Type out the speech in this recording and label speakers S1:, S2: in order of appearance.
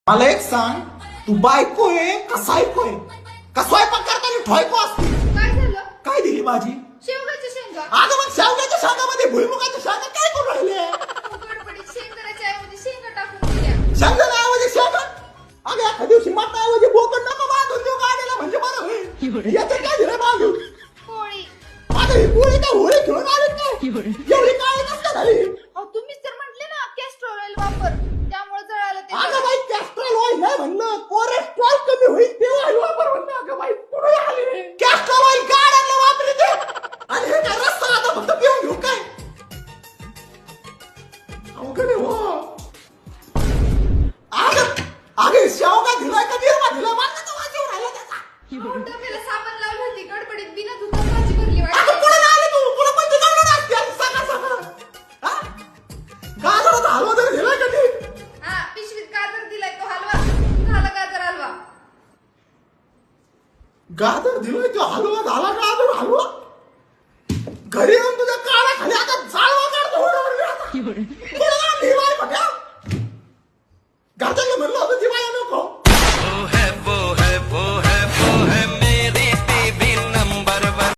S1: मला एक सांग, तू बायको आहे का सायको आहे? का स्वयंपाक करताना ठॉयको असते?
S2: काय झालं?
S1: काय दिली भाजी?
S2: शेवगाच्या शेंगा.
S1: अगं मग शेवग्याच्या शेंगामध्ये भुईमुगाच्या शेंगा काय करून राहिले?
S2: गडबडीत शेंगदाण्याच्या ऐवजी शेंगा टाकून दिल्या.
S1: शेंगदाण्याऐवजी शेंगा? अगं एका दिवशी मटणाऐवजी बोकड नको बांधून देऊ गाडीला, म्हणजे बरं होईल. याचं काय दिलं बांधून?
S2: पोळी.
S1: आता ही पोळी काय होळी खेळून आली काय? एवढी काळी कसं झाली?
S2: अहो, तुम्हीच तर म्हटले ना कॅस्ट्रॉल ऑइल वापर, त्यामुळे जळालं ते.
S1: अगं बाई कॅस्ट्रॉल ऑइल नाही म्हणलं, कोलेस्ट्रॉल कमी होईल ते ऑइल वापर म्हणलं. अगं बाई कुठे आली? कॅस्ट्रॉल ऑइल गाड्यांना वापरते आणि हे काय रस्ता आता फक्त पिऊन घेऊ काय? अवघड आहे हो. अगं शेवगा दिलाय का निर्मा दिलाय मला तर वाजवून राहिला त्याचा.
S2: अहो, डब्याला साबण लावली होती, गडबडीत बिना धुता भाजी भरली
S1: अगं
S2: वाटतं.
S1: पुढे आली तू, पुढे कोणती गावडं असते आणि सगळं सगळं. हा? गाजराचा हलवा तरी दिलाय का ती?
S2: हा, पिशवीत गाजर दिलाय तो हलवा. झाला गाजर हलवा.
S1: गाजर दिलाय तो हलवा झाला, गाजर हलवा. घरी येऊन तुझ्या काळा खाली आता जाळवा काढतो.